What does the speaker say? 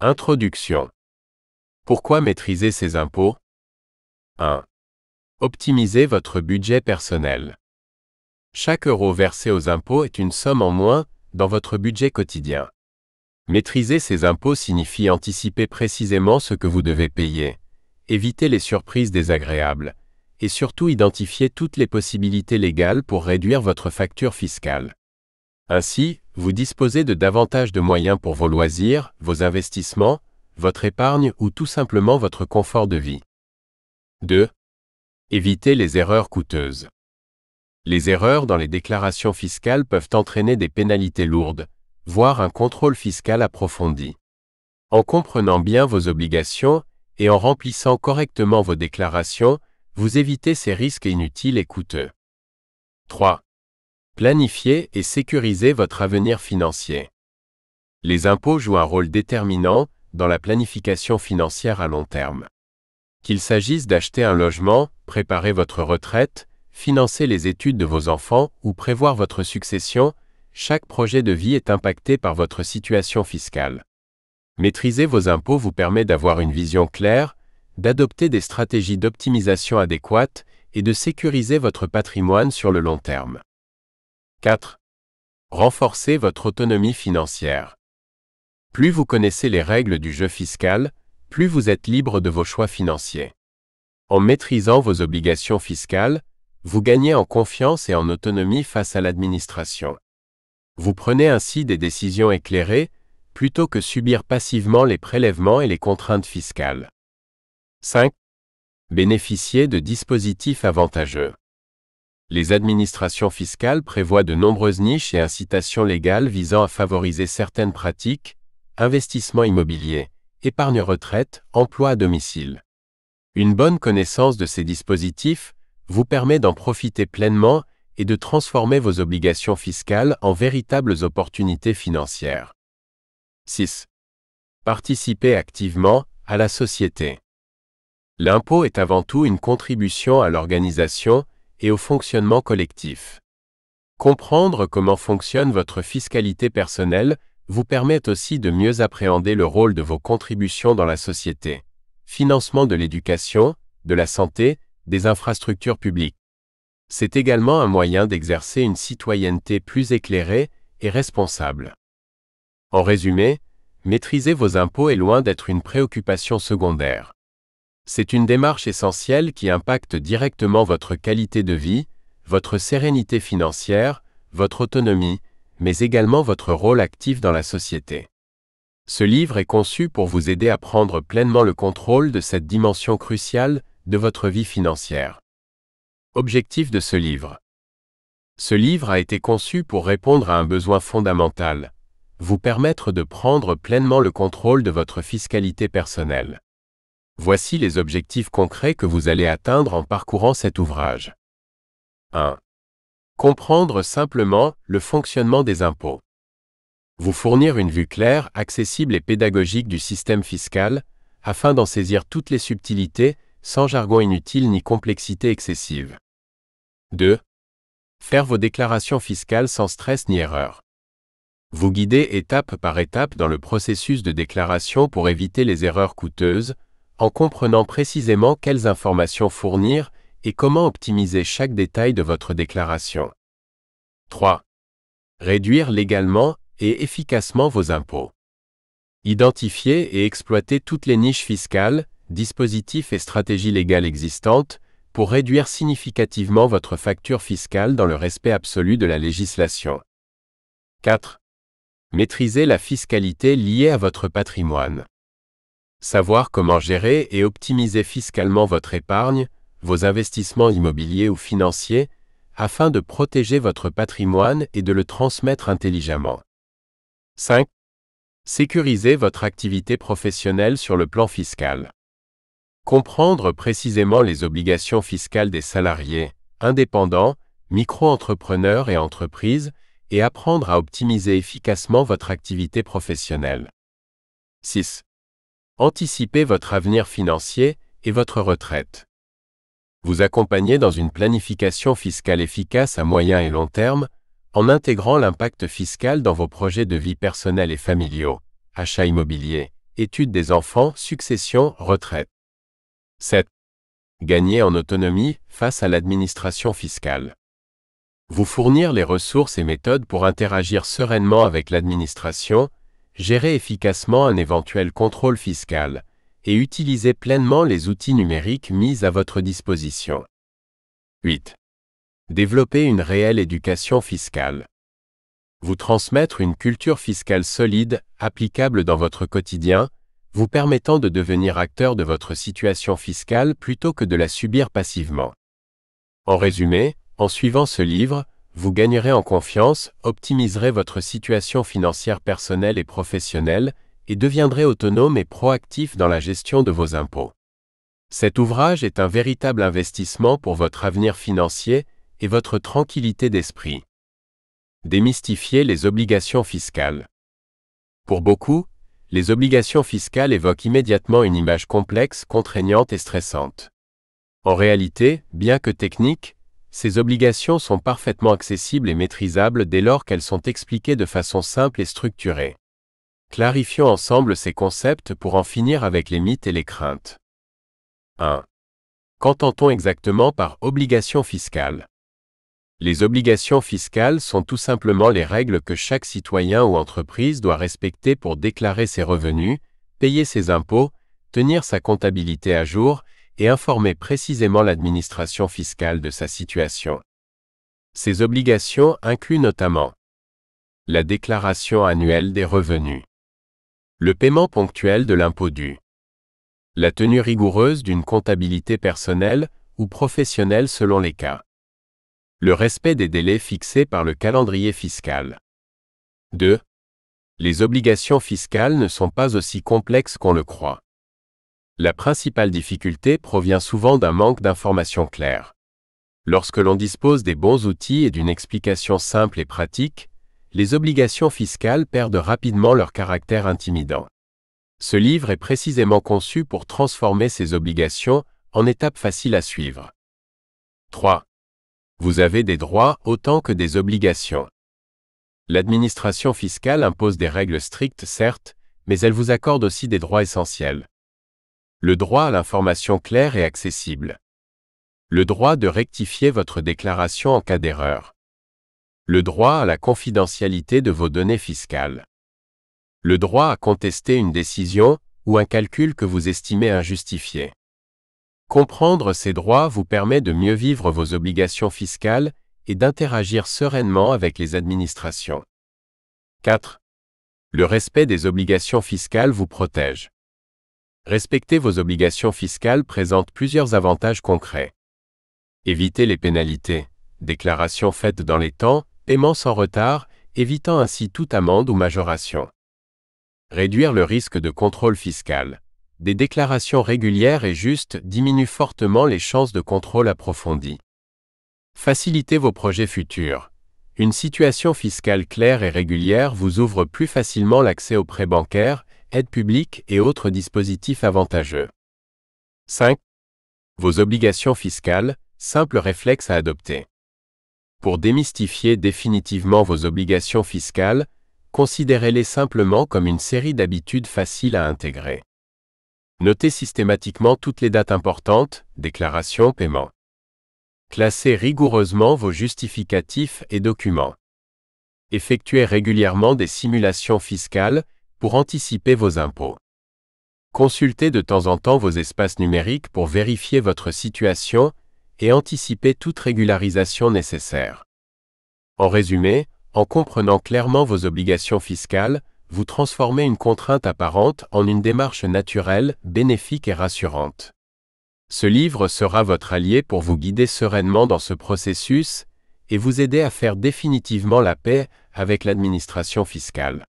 Introduction. Pourquoi maîtriser ses impôts? 1. Optimisez votre budget personnel. Chaque euro versé aux impôts est une somme en moins dans votre budget quotidien. Maîtriser ses impôts signifie anticiper précisément ce que vous devez payer, éviter les surprises désagréables, et surtout identifier toutes les possibilités légales pour réduire votre facture fiscale. Ainsi, vous disposez de davantage de moyens pour vos loisirs, vos investissements, votre épargne ou tout simplement votre confort de vie. 2. Évitez les erreurs coûteuses. Les erreurs dans les déclarations fiscales peuvent entraîner des pénalités lourdes, voire un contrôle fiscal approfondi. En comprenant bien vos obligations et en remplissant correctement vos déclarations, vous évitez ces risques inutiles et coûteux. 3. Planifiez et sécurisez votre avenir financier. Les impôts jouent un rôle déterminant dans la planification financière à long terme. Qu'il s'agisse d'acheter un logement, préparer votre retraite, financer les études de vos enfants ou prévoir votre succession, chaque projet de vie est impacté par votre situation fiscale. Maîtriser vos impôts vous permet d'avoir une vision claire, d'adopter des stratégies d'optimisation adéquates et de sécuriser votre patrimoine sur le long terme. 4. Renforcez votre autonomie financière. Plus vous connaissez les règles du jeu fiscal, plus vous êtes libre de vos choix financiers. En maîtrisant vos obligations fiscales, vous gagnez en confiance et en autonomie face à l'administration. Vous prenez ainsi des décisions éclairées, plutôt que subir passivement les prélèvements et les contraintes fiscales. 5. Bénéficiez de dispositifs avantageux. Les administrations fiscales prévoient de nombreuses niches et incitations légales visant à favoriser certaines pratiques, investissement immobilier, épargne retraite, emploi à domicile. Une bonne connaissance de ces dispositifs vous permet d'en profiter pleinement et de transformer vos obligations fiscales en véritables opportunités financières. 6. Participez activement à la société. L'impôt est avant tout une contribution à l'organisation et au fonctionnement collectif. Comprendre comment fonctionne votre fiscalité personnelle vous permet aussi de mieux appréhender le rôle de vos contributions dans la société. Financement de l'éducation, de la santé, des infrastructures publiques. C'est également un moyen d'exercer une citoyenneté plus éclairée et responsable. En résumé, maîtriser vos impôts est loin d'être une préoccupation secondaire. C'est une démarche essentielle qui impacte directement votre qualité de vie, votre sérénité financière, votre autonomie, mais également votre rôle actif dans la société. Ce livre est conçu pour vous aider à prendre pleinement le contrôle de cette dimension cruciale de votre vie financière. Objectif de ce livre. Ce livre a été conçu pour répondre à un besoin fondamental, vous permettre de prendre pleinement le contrôle de votre fiscalité personnelle. Voici les objectifs concrets que vous allez atteindre en parcourant cet ouvrage. 1. Comprendre simplement le fonctionnement des impôts. Vous fournir une vue claire, accessible et pédagogique du système fiscal, afin d'en saisir toutes les subtilités, sans jargon inutile ni complexité excessive. 2. Faire vos déclarations fiscales sans stress ni erreur. Vous guider étape par étape dans le processus de déclaration pour éviter les erreurs coûteuses, en comprenant précisément quelles informations fournir et comment optimiser chaque détail de votre déclaration. 3. Réduire légalement et efficacement vos impôts. Identifier et exploiter toutes les niches fiscales, dispositifs et stratégies légales existantes pour réduire significativement votre facture fiscale dans le respect absolu de la législation. 4. Maîtriser la fiscalité liée à votre patrimoine. Savoir comment gérer et optimiser fiscalement votre épargne, vos investissements immobiliers ou financiers, afin de protéger votre patrimoine et de le transmettre intelligemment. 5. Sécuriser votre activité professionnelle sur le plan fiscal. Comprendre précisément les obligations fiscales des salariés, indépendants, micro-entrepreneurs et entreprises, et apprendre à optimiser efficacement votre activité professionnelle. 6. Anticiper votre avenir financier et votre retraite. Vous accompagner dans une planification fiscale efficace à moyen et long terme, en intégrant l'impact fiscal dans vos projets de vie personnels et familiaux, achats immobiliers, études des enfants, succession, retraite. 7. Gagner en autonomie face à l'administration fiscale. Vous fournir les ressources et méthodes pour interagir sereinement avec l'administration, gérer efficacement un éventuel contrôle fiscal, et utiliser pleinement les outils numériques mis à votre disposition. 8. Développer une réelle éducation fiscale. Vous transmettre une culture fiscale solide, applicable dans votre quotidien, vous permettant de devenir acteur de votre situation fiscale plutôt que de la subir passivement. En résumé, en suivant ce livre, vous gagnerez en confiance, optimiserez votre situation financière personnelle et professionnelle, et deviendrez autonome et proactif dans la gestion de vos impôts. Cet ouvrage est un véritable investissement pour votre avenir financier et votre tranquillité d'esprit. Démystifier les obligations fiscales. Pour beaucoup, les obligations fiscales évoquent immédiatement une image complexe, contraignante et stressante. En réalité, bien que techniques, ces obligations sont parfaitement accessibles et maîtrisables dès lors qu'elles sont expliquées de façon simple et structurée. Clarifions ensemble ces concepts pour en finir avec les mythes et les craintes. 1. Qu'entend-on exactement par obligation fiscale ? Les obligations fiscales sont tout simplement les règles que chaque citoyen ou entreprise doit respecter pour déclarer ses revenus, payer ses impôts, tenir sa comptabilité à jour et informer précisément l'administration fiscale de sa situation. Ces obligations incluent notamment la déclaration annuelle des revenus, le paiement ponctuel de l'impôt dû, la tenue rigoureuse d'une comptabilité personnelle ou professionnelle selon les cas, le respect des délais fixés par le calendrier fiscal. 2. Les obligations fiscales ne sont pas aussi complexes qu'on le croit. La principale difficulté provient souvent d'un manque d'informations claires. Lorsque l'on dispose des bons outils et d'une explication simple et pratique, les obligations fiscales perdent rapidement leur caractère intimidant. Ce livre est précisément conçu pour transformer ces obligations en étapes faciles à suivre. 3. Vous avez des droits autant que des obligations. L'administration fiscale impose des règles strictes, certes, mais elle vous accorde aussi des droits essentiels. Le droit à l'information claire et accessible. Le droit de rectifier votre déclaration en cas d'erreur. Le droit à la confidentialité de vos données fiscales. Le droit à contester une décision ou un calcul que vous estimez injustifié. Comprendre ces droits vous permet de mieux vivre vos obligations fiscales et d'interagir sereinement avec les administrations. 4. Le respect des obligations fiscales vous protège. Respecter vos obligations fiscales présente plusieurs avantages concrets. Éviter les pénalités, déclarations faites dans les temps, paiements sans retard, évitant ainsi toute amende ou majoration. Réduire le risque de contrôle fiscal. Des déclarations régulières et justes diminuent fortement les chances de contrôle approfondi. Faciliter vos projets futurs. Une situation fiscale claire et régulière vous ouvre plus facilement l'accès aux prêts bancaires, aides publiques et autres dispositifs avantageux. 5. Vos obligations fiscales, simple réflexe à adopter. Pour démystifier définitivement vos obligations fiscales, considérez-les simplement comme une série d'habitudes faciles à intégrer. Notez systématiquement toutes les dates importantes, déclarations, paiements. Classez rigoureusement vos justificatifs et documents. Effectuez régulièrement des simulations fiscales pour anticiper vos impôts. Consultez de temps en temps vos espaces numériques pour vérifier votre situation et anticiper toute régularisation nécessaire. En résumé, en comprenant clairement vos obligations fiscales, vous transformez une contrainte apparente en une démarche naturelle, bénéfique et rassurante. Ce livre sera votre allié pour vous guider sereinement dans ce processus et vous aider à faire définitivement la paix avec l'administration fiscale.